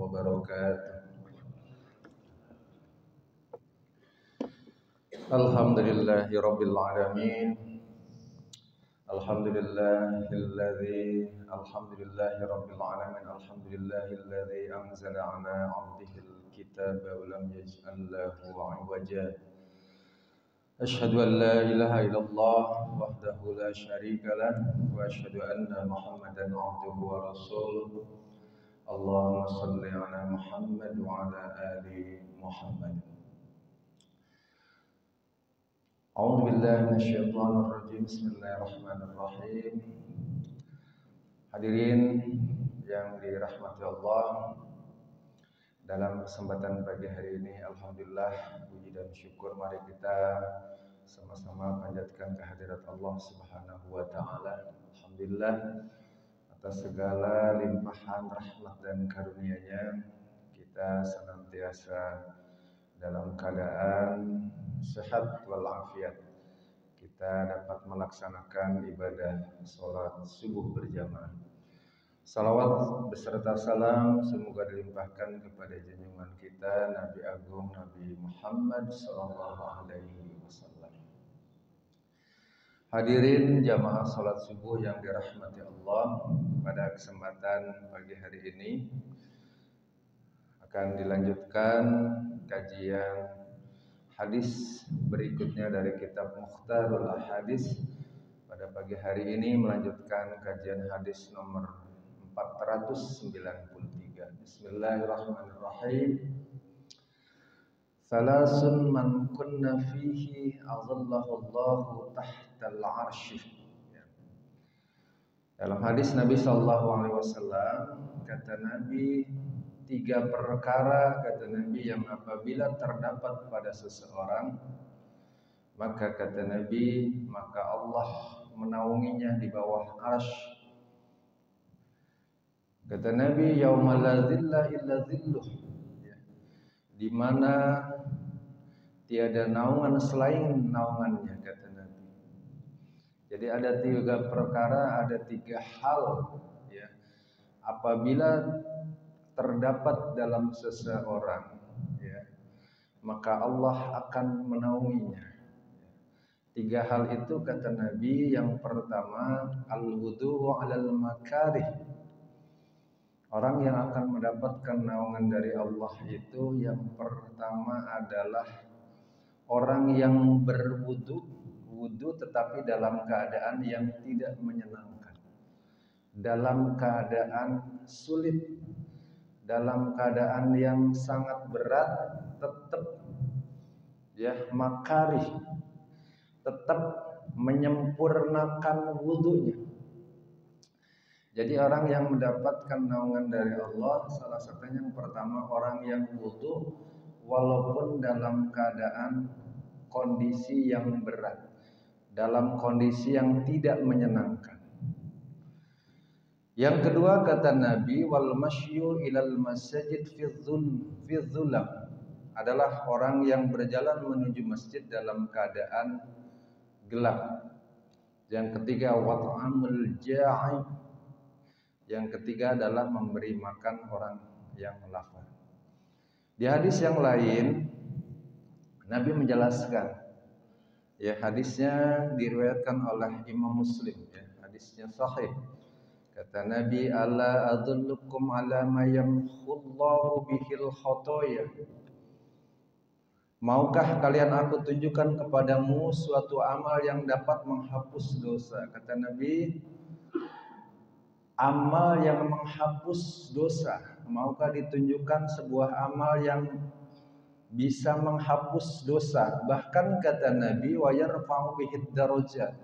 wabarakatuh. Alhamdulillahirabbil alamin. Alhamdulillahirabbil alamin. Alhamdulillahilladzi anzala ala 'abdihil kitaba wa lam yaj'al lahu 'iwaja. Asyhadu an la ilaha illallah wahdahu la syarika lah wa asyhadu anna Muhammadan 'abduhu wa rasuluh. Allahumma shalli ala Muhammad wa ala ali Muhammad. A'udzu billahi minasyaitonir rajim. Bismillahirrahmanirrahim. Hadirin yang dirahmati Allah, dalam kesempatan pagi hari ini alhamdulillah puji dan syukur mari kita sama-sama panjatkan kehadirat Allah Subhanahu wa taala. Alhamdulillah atas segala limpahan rahmat dan karunia-Nya kita senantiasa dalam keadaan sehat walafiat. Kita dapat melaksanakan ibadah salat subuh berjamaah. Salawat beserta salam semoga dilimpahkan kepada junjungan kita Nabi Agung Nabi Muhammad sallallahu alaihi wasallam. Hadirin jamaah salat subuh yang dirahmati Allah, pada kesempatan pagi hari ini akan dilanjutkan kajian hadis berikutnya dari kitab Mukhtarul Ahadits. Pada pagi hari ini melanjutkan kajian hadis nomor 493. Bismillahirrahmanirrahim. Salasun man kunna fihi azallahu Allahu tahtal 'arsy. Dalam hadis Nabi sallallahu alaihi wasallam kata Nabi, 3 perkara kata Nabi yang apabila terdapat pada seseorang, maka kata Nabi, maka Allah menaunginya di bawah arsy. Kata Nabi, yaumal la dhilla illa dhilluh, di mana tiada naungan selain naungannya, kata Nabi. Jadi ada 3 perkara, ada 3 hal ya, apabila terdapat dalam seseorang ya, maka Allah akan menaunginya. 3 hal itu kata Nabi, yang pertama al-wudu 'alal makarih. Orang yang akan mendapatkan naungan dari Allah itu yang pertama adalah orang yang berwudu tetapi dalam keadaan yang tidak menyenangkan, dalam keadaan sulit, dalam keadaan yang sangat berat, tetap ya makarih, tetap menyempurnakan wudunya. Jadi orang yang mendapatkan naungan dari Allah salah satunya yang pertama orang yang wudu walaupun dalam keadaan kondisi yang berat, dalam kondisi yang tidak menyenangkan. Yang kedua kata Nabi, wal masyu ilal masjid fi dhulam, adalah orang yang berjalan menuju masjid dalam keadaan gelap. Yang ketiga wat'amul ja'i, yang ketiga adalah memberi makan orang yang lapar. Di hadis yang lain Nabi menjelaskan ya, hadisnya diriwayatkan oleh Imam Muslim ya, hadisnya sahih. Kata Nabi, ala adullukum ala ma yamhullahu bihil khotoya. Maukah kalian aku tunjukkan kepadamu suatu amal yang dapat menghapus dosa? Kata Nabi, amal yang menghapus dosa. Maukah ditunjukkan sebuah amal yang bisa menghapus dosa? Bahkan kata Nabi, wa yarfa'u bihid darajat.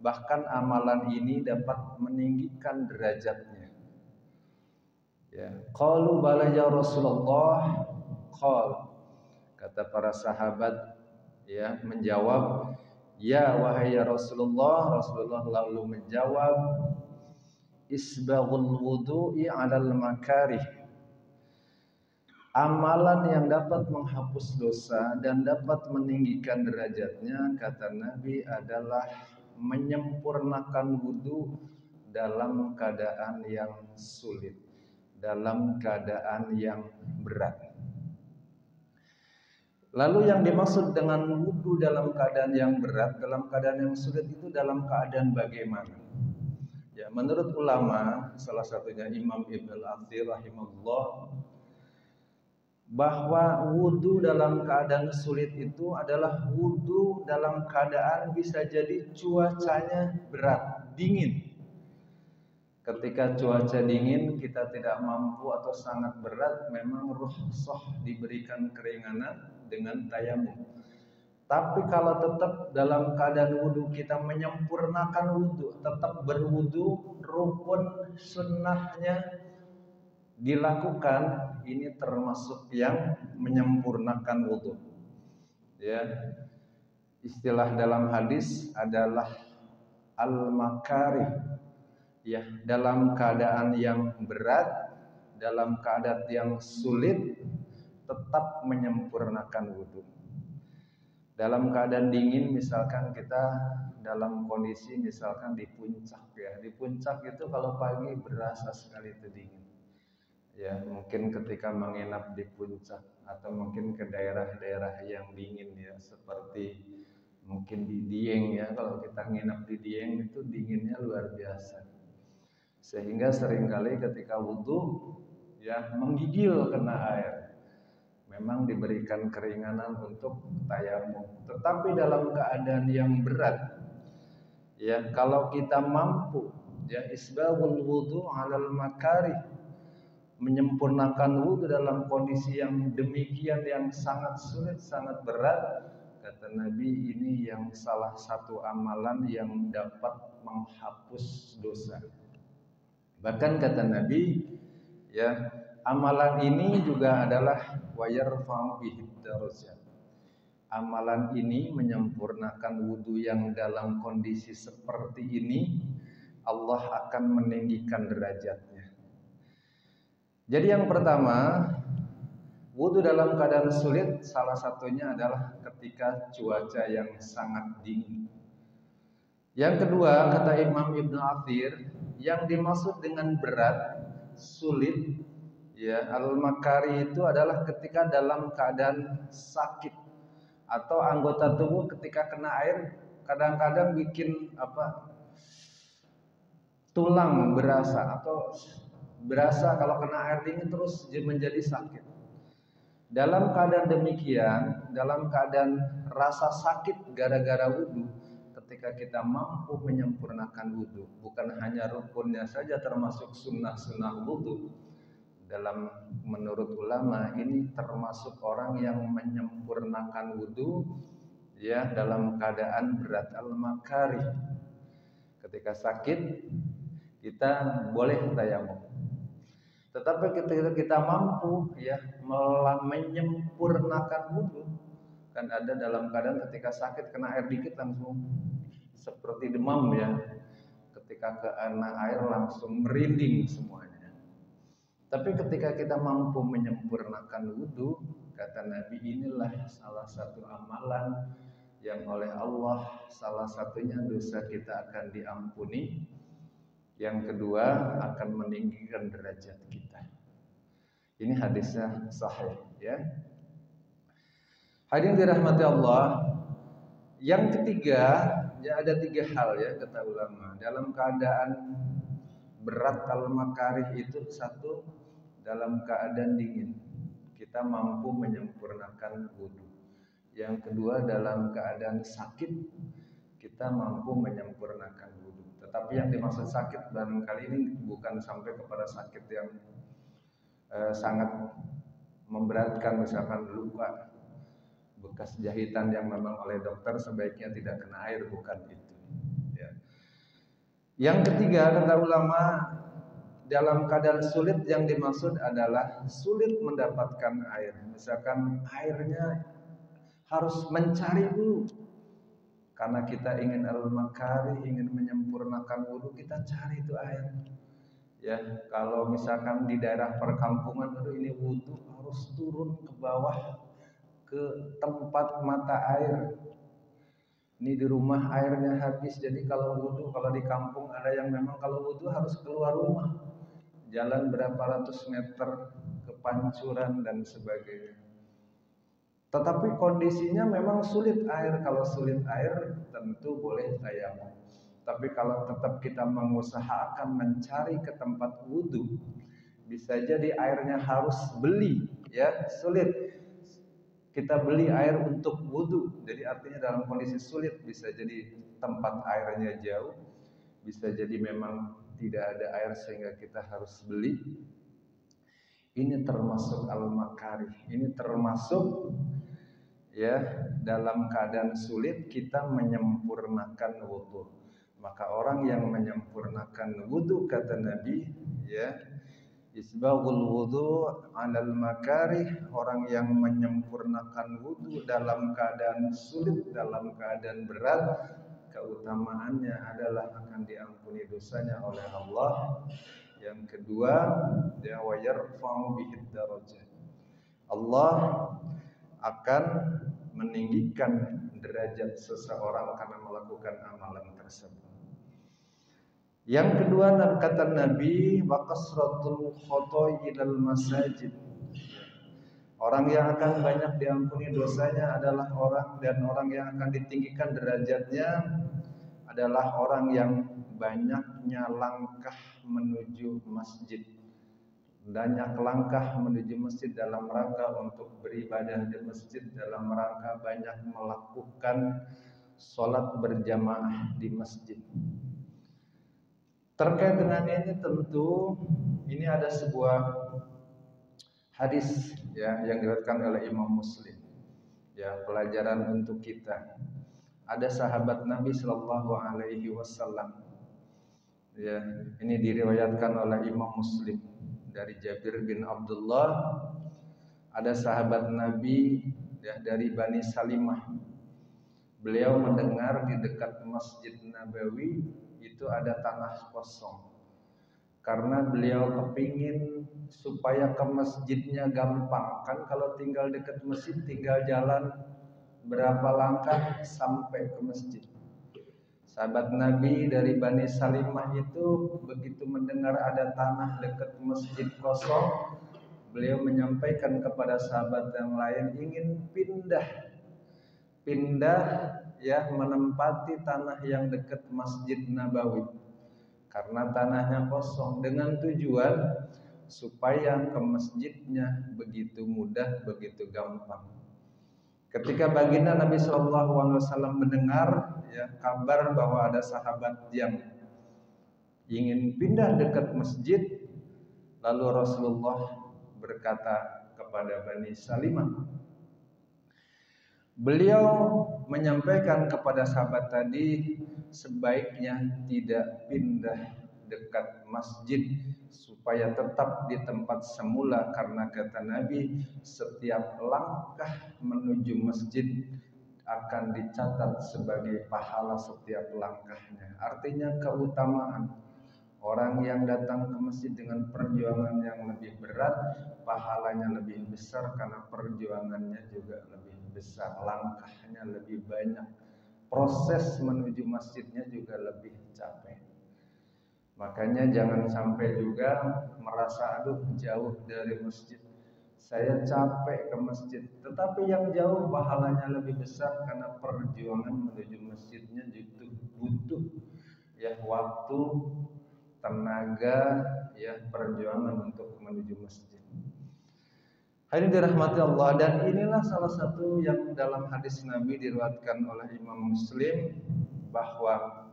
Bahkan amalan ini dapat meninggikan derajatnya. Ya, qalu bala ya Rasulullah. Kata para sahabat ya menjawab, ya wahai ya Rasulullah. Rasulullah lalu menjawab, isbaghul wudu'i 'alal makarih. Amalan yang dapat menghapus dosa dan dapat meninggikan derajatnya kata Nabi adalah menyempurnakan wudu dalam keadaan yang sulit, dalam keadaan yang berat. Lalu yang dimaksud dengan wudu dalam keadaan yang berat, dalam keadaan yang sulit itu dalam keadaan bagaimana? Ya, menurut ulama, salah satunya Imam Ibn al-Athir rahimahullah, bahwa wudu dalam keadaan sulit itu adalah wudu dalam keadaan bisa jadi cuacanya berat, dingin. Ketika cuaca dingin, kita tidak mampu atau sangat berat, memang rukhsah diberikan keringanan dengan tayamum. Tapi kalau tetap dalam keadaan wudu, kita menyempurnakan wudu, tetap berwudu, rukun sunnahnya dilakukan, ini termasuk yang menyempurnakan wudu. Ya, istilah dalam hadis adalah al-makarih. Ya, dalam keadaan yang berat, dalam keadaan yang sulit, tetap menyempurnakan wudu. Dalam keadaan dingin, misalkan kita dalam kondisi misalkan di puncak, ya, di puncak itu kalau pagi berasa sekali itu dingin. Ya, mungkin ketika menginap di puncak atau mungkin ke daerah-daerah yang dingin, ya, seperti mungkin di Dieng, ya, kalau kita nginap di Dieng itu dinginnya luar biasa. Sehingga seringkali ketika wudu, ya, menggigil kena air. Memang diberikan keringanan untuk tayamum. Tetapi dalam keadaan yang berat, ya, kalau kita mampu, ya, isbagul wudu 'alal makarih, menyempurnakan wudu dalam kondisi yang demikian, yang sangat sulit, sangat berat, kata Nabi, ini yang salah satu amalan yang dapat menghapus dosa. Bahkan kata Nabi, ya, amalan ini juga adalah wa yarfa'u bihi darajat. Amalan ini menyempurnakan wudu yang dalam kondisi seperti ini, Allah akan meninggikan derajatnya. Jadi yang pertama, wudu dalam keadaan sulit salah satunya adalah ketika cuaca yang sangat dingin. Yang kedua, kata Imam Ibn Athir, yang dimaksud dengan berat, sulit, ya, al-makari itu adalah ketika dalam keadaan sakit atau anggota tubuh ketika kena air kadang-kadang bikin tulang berasa, atau berasa kalau kena air dingin terus menjadi sakit. Dalam keadaan demikian, dalam keadaan rasa sakit gara-gara wudu, ketika kita mampu menyempurnakan wudu, bukan hanya rukunnya saja termasuk sunnah-sunnah wudu, dalam menurut ulama ini termasuk orang yang menyempurnakan wudu, ya, dalam keadaan berat al-makarih. Ketika sakit kita boleh tayamum. Tetapi ketika kita mampu, ya, menyempurnakan wudu, kan ada dalam keadaan ketika sakit kena air dikit langsung seperti demam, ya, ketika kena air langsung merinding semuanya. Tapi ketika kita mampu menyempurnakan wudu, kata Nabi, inilah salah satu amalan yang oleh Allah salah satunya dosa kita akan diampuni. Yang kedua akan meninggikan derajat kita. Ini hadisnya sahih, ya. Hadirin dirahmati Allah. Yang ketiga, ya, ada 3 hal, ya, kata ulama. Dalam keadaan berat al-makarih itu, satu, dalam keadaan dingin kita mampu menyempurnakan wudu. Yang kedua, dalam keadaan sakit kita mampu menyempurnakan wudu. Tetapi yang dimaksud sakit barangkali ini bukan sampai kepada sakit yang sangat memberatkan, misalkan luka bekas jahitan yang memang oleh dokter sebaiknya tidak kena air, bukan itu, ya. Yang ketiga, kata ulama, dalam keadaan sulit yang dimaksud adalah sulit mendapatkan air. Misalkan airnya harus mencari dulu. Karena kita ingin al-makari, ingin menyempurnakan wudu, kita cari itu air. Ya, kalau misalkan di daerah perkampungan, ini wudu harus turun ke bawah ke tempat mata air. Ini di rumah airnya habis, jadi kalau wudu, kalau di kampung ada yang memang kalau wudu harus keluar rumah. jalan berapa ratus meter ke pancuran dan sebagainya. Tetapi kondisinya memang sulit air. Kalau sulit air tentu boleh tayamum. Tapi kalau tetap kita mengusahakan mencari ke tempat wudhu, bisa jadi airnya harus beli, ya sulit. Kita beli air untuk wudhu, jadi artinya dalam kondisi sulit, bisa jadi tempat airnya jauh, bisa jadi memang tidak ada air sehingga kita harus beli. Ini termasuk al-makarih, ini termasuk ya dalam keadaan sulit kita menyempurnakan wudhu. Maka orang yang menyempurnakan wudhu, kata Nabi, ya, isbaghul wudhu 'alal makarih, orang yang menyempurnakan wudhu dalam keadaan sulit, dalam keadaan berat, keutamaannya adalah akan diampuni dosanya oleh Allah. Yang kedua, ya, wa yarfa'u bihi darajat, Allah akan meninggikan derajat seseorang karena melakukan amalan tersebut. Yang kedua, kata Nabi, wa kasratul khoto'i ilal masajid, orang yang akan banyak diampuni dosanya adalah orang yang akan ditinggikan derajatnya adalah orang yang banyaknya langkah menuju masjid. Banyak langkah menuju masjid dalam rangka untuk beribadah di masjid, dalam rangka banyak melakukan sholat berjamaah di masjid. Terkait dengan ini tentu ini ada sebuah hadis ya yang diriwayatkan oleh Imam Muslim. Ya, pelajaran untuk kita. Ada sahabat Nabi Shallallahu Alaihi Wasallam. Ya, ini diriwayatkan oleh Imam Muslim dari Jabir bin Abdullah. Ada sahabat Nabi ya, dari Bani Salimah. Beliau mendengar di dekat Masjid Nabawi itu ada tanah kosong. Karena beliau kepingin supaya ke masjidnya gampang. Kan kalau tinggal dekat masjid tinggal jalan berapa langkah sampai ke masjid. Sahabat Nabi dari Bani Salimah itu begitu mendengar ada tanah dekat masjid kosong, beliau menyampaikan kepada sahabat yang lain ingin pindah ya menempati tanah yang dekat Masjid Nabawi karena tanahnya kosong, dengan tujuan supaya ke masjidnya begitu mudah, begitu gampang. Ketika baginda Nabi SAW mendengar ya kabar bahwa ada sahabat yang ingin pindah dekat masjid, lalu Rasulullah berkata kepada Bani Salimah, beliau menyampaikan kepada sahabat tadi sebaiknya tidak pindah dekat masjid supaya tetap di tempat semula, karena kata Nabi setiap langkah menuju masjid akan dicatat sebagai pahala setiap langkahnya. Artinya keutamaan orang yang datang ke masjid dengan perjuangan yang lebih berat, pahalanya lebih besar karena perjuangannya juga lebih besar, langkahnya lebih banyak, proses menuju masjidnya juga lebih capek. Makanya jangan sampai juga merasa aduh jauh dari masjid, saya capek ke masjid. Tetapi yang jauh pahalanya lebih besar karena perjuangan menuju masjidnya butuh ya waktu, tenaga, ya perjuangan untuk menuju masjid. Hadirin dirahmati Allah, dan inilah salah satu yang dalam hadis Nabi diriwayatkan oleh Imam Muslim bahwa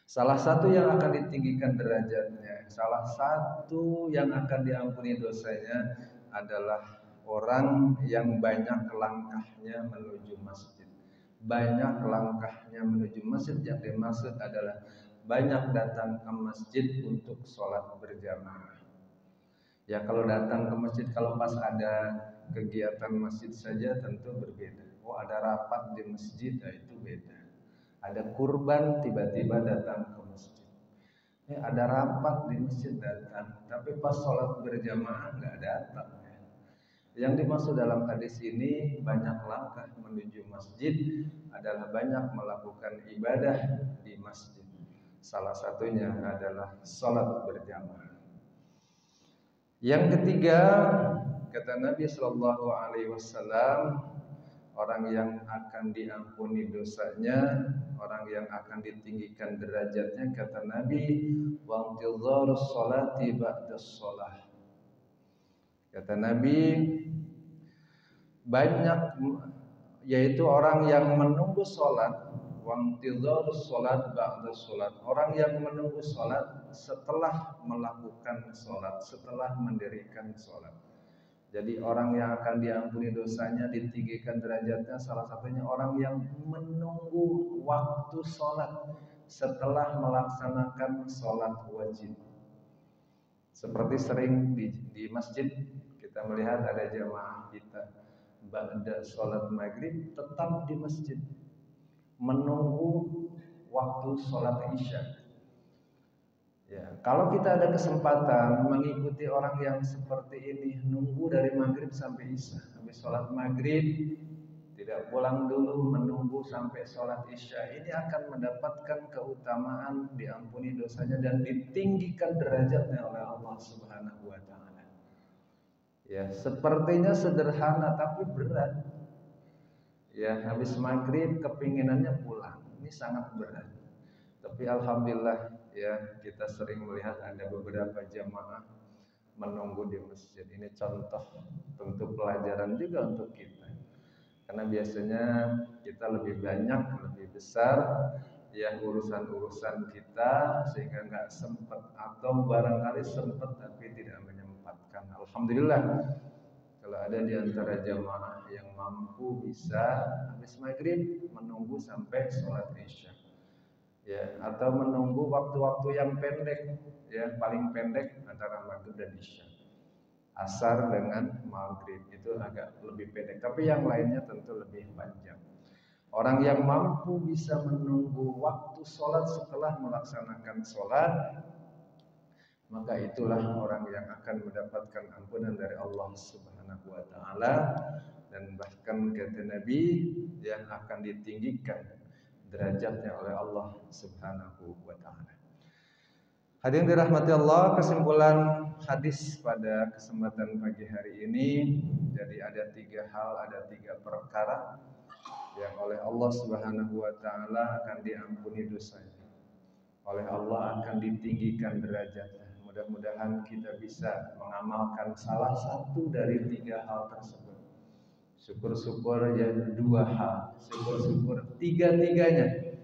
salah satu yang akan ditinggikan derajatnya, salah satu yang akan diampuni dosanya adalah orang yang banyak langkahnya menuju masjid. Banyak langkahnya menuju masjid yang dimaksud adalah banyak datang ke masjid untuk sholat berjamaah. Ya kalau datang ke masjid, kalau pas ada kegiatan masjid saja tentu berbeda. Oh ada rapat di masjid, nah itu beda. Ada kurban tiba-tiba datang ke masjid. Ya, ada rapat di masjid datang, tapi pas sholat berjamaah nggak datang. Yang dimaksud dalam hadis ini banyak langkah menuju masjid adalah banyak melakukan ibadah di masjid. Salah satunya adalah sholat berjamaah. Yang ketiga, kata Nabi Shallallahu Alaihi Wasallam, orang yang akan diampuni dosanya, orang yang akan ditinggikan derajatnya, kata Nabi, wa intidharus sholati ba'da sholah. Kata Nabi, banyak yaitu orang yang menunggu sholat, wa intidharus sholat ba'da sholat. Orang yang menunggu sholat setelah melakukan sholat, setelah mendirikan sholat. Jadi orang yang akan diampuni dosanya, ditinggikan derajatnya, salah satunya orang yang menunggu waktu sholat setelah melaksanakan sholat wajib. Seperti sering di masjid kita melihat ada jamaah kita ba'da sholat maghrib tetap di masjid menunggu waktu sholat isya. Ya, kalau kita ada kesempatan mengikuti orang yang seperti ini, nunggu dari maghrib sampai isya, habis sholat maghrib tidak pulang dulu, menunggu sampai sholat isya, ini akan mendapatkan keutamaan, diampuni dosanya dan ditinggikan derajatnya oleh Allah Subhanahu Wa Taala. Ya, sepertinya sederhana tapi berat. Ya, habis maghrib kepinginannya pulang, ini sangat berat. Tapi alhamdulillah ya, kita sering melihat ada beberapa jamaah menunggu di masjid. Ini contoh tentu pelajaran juga untuk kita. Karena biasanya kita lebih banyak, lebih besar ya urusan-urusan kita sehingga nggak sempat atau barangkali sempat tapi tidak menyempatkan. Alhamdulillah kalau ada di antara jamaah yang mampu bisa habis maghrib menunggu sampai sholat isya. Ya, atau menunggu waktu-waktu yang pendek, ya paling pendek antara maghrib dan isya. Asar dengan maghrib itu agak lebih pendek, tapi yang lainnya tentu lebih panjang. Orang yang mampu bisa menunggu waktu sholat setelah melaksanakan sholat, maka itulah orang yang akan mendapatkan ampunan dari Allah Subhanahu Wa Taala, dan bahkan kata Nabi yang akan ditinggikan derajatnya oleh Allah Subhanahu Wa Taala. Hadirin dirahmati Allah, kesimpulan hadis pada kesempatan pagi hari ini, jadi ada 3 hal, ada 3 perkara yang oleh Allah Subhanahu Wa Taala akan diampuni dosanya, oleh Allah akan ditinggikan derajatnya. Mudah-mudahan kita bisa mengamalkan salah satu dari 3 hal tersebut. Syukur-syukur ya 2 hal, syukur-syukur 3-tiganya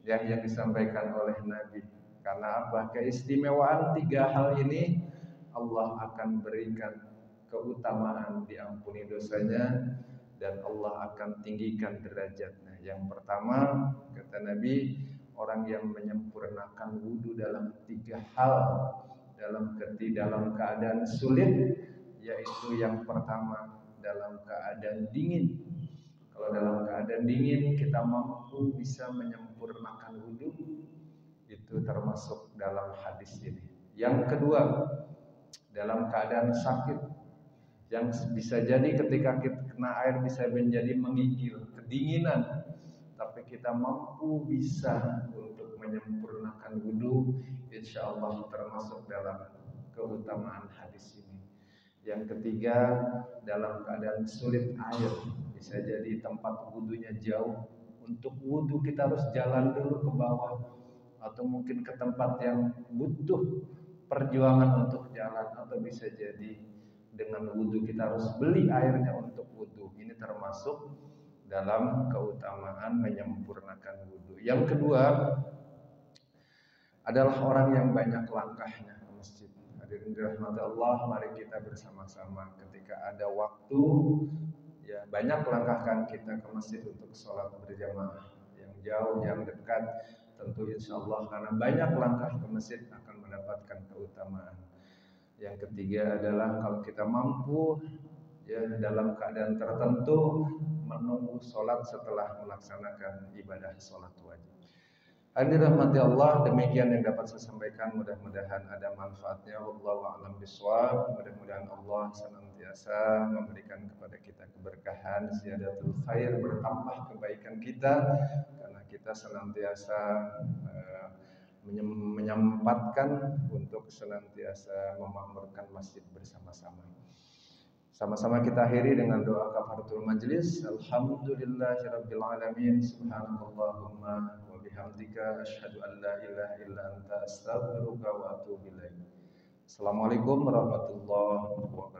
yang disampaikan oleh Nabi. Karena apa? Keistimewaan 3 hal ini Allah akan berikan keutamaan, diampuni dosanya, dan Allah akan tinggikan derajatnya. Yang pertama, kata Nabi, orang yang menyempurnakan wudu dalam 3 hal dalam keadaan sulit, yaitu yang pertama dalam keadaan dingin. Kalau dalam keadaan dingin kita mampu bisa menyempurnakan wudu, itu termasuk dalam hadis ini. Yang kedua, dalam keadaan sakit, yang bisa jadi ketika kita kena air bisa menjadi menggigil, kedinginan, tapi kita mampu bisa untuk menyempurnakan wudu, insya Allah termasuk dalam keutamaan hadis ini. Yang ketiga, dalam keadaan sulit air, bisa jadi tempat wudunya jauh, untuk wudu kita harus jalan dulu ke bawah, atau mungkin ke tempat yang butuh perjuangan untuk jalan, atau bisa jadi dengan wudu kita harus beli airnya untuk wudu. Ini termasuk dalam keutamaan menyempurnakan wudu. Yang kedua adalah orang yang banyak langkahnya ke masjid. Hadirin dirahmati Allah, mari kita bersama-sama ketika ada waktu ya banyak langkahkan kita ke masjid untuk sholat berjamaah, yang jauh, yang dekat, tentu insya Allah karena banyak langkah ke masjid akan mendapatkan keutamaan. Yang ketiga adalah kalau kita mampu ya dalam keadaan tertentu menunggu sholat setelah melaksanakan ibadah sholat wajib. Hadirin rahmati Allah, demikian yang dapat saya sampaikan, mudah-mudahan ada manfaatnya. Wallahu a'lam bishawab. Mudah-mudahan Allah senantiasa memberikan kepada kita keberkahan, ziyadatul khair, bertambah kebaikan kita karena kita senantiasa menyempatkan untuk senantiasa memakmurkan masjid bersama-sama. Sama-sama kita akhiri dengan doa kafaratul majlis. Alhamdulillahirabbil alamin. Subhanakallahumma wa bihamdika asyhadu an la ilaha illa anta astaghfiruka wa atubu ilaik. Assalamualaikum warahmatullahi wabarakatuh.